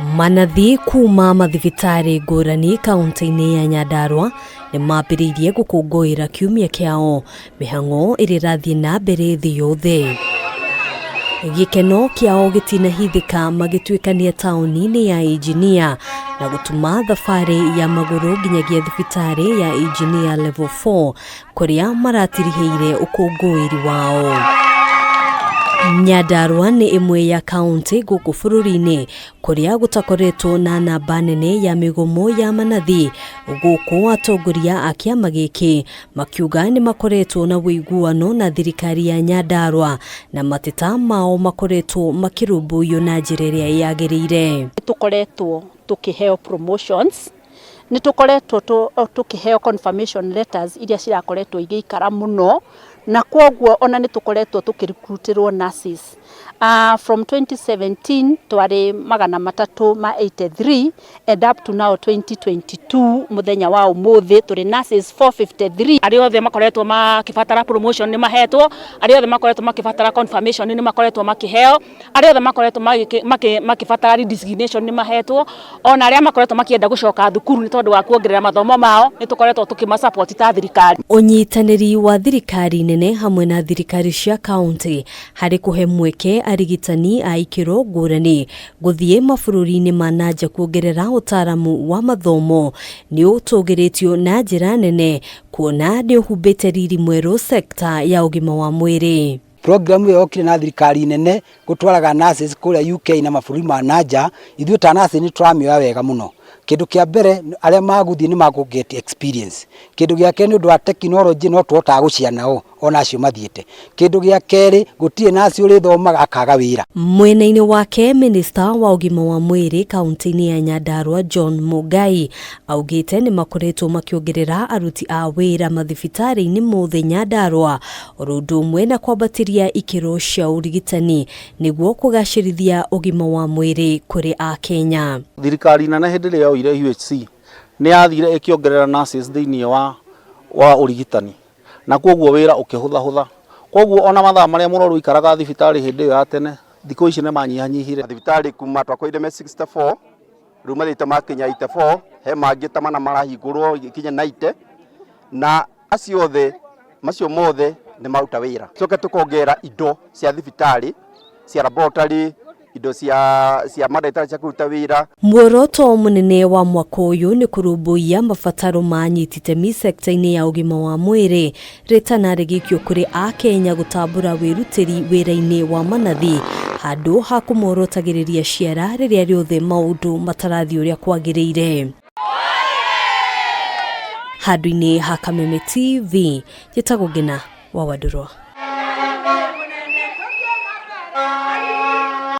Manathi kuma mathibitari ngũrani kaunti-ini ya Nyandarua nimambiriirie gukunguira kiumia kiao mihang'o irathie na mbere thii yothe. Gikeno kiao gitinahithika magituikania tauni-ini ya injinia na gutuma thabari ya maguru nginyagia thibitari ya injinia level 4 kuria marathiururukire ukunguiri wao. Nyandarua ni imwe ya kaunti guku bururi-ini kuria gutakoretwo na namba nene ya migomo ya Manathi. Guku atongoria a kiama giki makiuga ni makoretwo na wiguano na thirikari ya Nyandarua na mateta mao makoretwo makirumbuyo na njira iria yagiriire. Tukoretwo tukiheo promotions, ni tukoretwo tukiheo confirmation letters iria cirakoretwo igikara muno, na kwoguo ona ni tukoretwo tukirecruitirwo nurses. From 2017 twari 383 and up to now 2022 muthenya wa umuthi turi nurses 453. Ari othe makoretwo makibatara promotion ni mahetwo, ari othe makoretwo makibatara confirmation ni makoretwo makiheo, ari othe makoretwo makibatara redesignation ni mahetwo, ona aria makoretwo makienda gucoka thukuru ni tondu wa kuongerera mathomo mao ni tukoretwo tukimasupport ta thirikari. Unyitaniri wa thirikari nene hamwe na thirikari cia kaunti hari kuhe mweke arigitani a ikiro ngurani guthie mabururi-ini ma nanja kuongerera utaramu wa mathomo ni utugiritio na njira nene kuona ni uhumbite riri mweru sekta ya ugima wa mwiri. Programu yokire na thirikari nene gutwaraga nurses kuria UK na mabũrũri ma nanja, ithuĩ ta nurses ni turamioya wega muno. Kindu kia mbere aria maguthie ni maguget experience. Kindu gia kerĩ ndu wa technology no twota gucianao ona acio mathiete. Kindu gia kerĩ gutie nasi uri thomaga akaga wira. Mwena-ini wake minister wa ugima wa mwiri kaunti-ini ya Nyandarua John Mugai augite ni makoretwo makiongerera aruti a wira mathibitari-ini mothe Nyandarua urundu umwe na kwambatiria ikiro cia urigitani niguo kugacirithia ugima wa mwiri kuri a Kenya. Thirikari nene hindi ya UHC ni yathire ikiongerera nurses thiini wa urigitani na kwoguo wira ukihutha. Kwoguo ona mathaa maria muroru ikaraga thibitari hindi yo ya tene thikũ ici ni manyihanyihire. Thibitari kuma twakoire 64 riu mathite makinya 84 he mangi tamana marahingurwo ikinya 90 na acio othe macio mothe ni maruta wira. Coke tukongera indo cia thibitari cia laboratory, indo cia madagitari cia kuruta wira. Muoroto munene wa mwaka uyu ni kurumbuia mabataro ma nyititemi sekta-ini ya ugima wa mwiri ritana rigikio kuri a Kenya gutambura wirutiri wira-ini wa Manathi handu ha kumorotagiriria ciara riria riothe maundu matarathi uria kwagiriire. Handu-ini ha Kameme TV Gicigå-ini wa Wadurwa.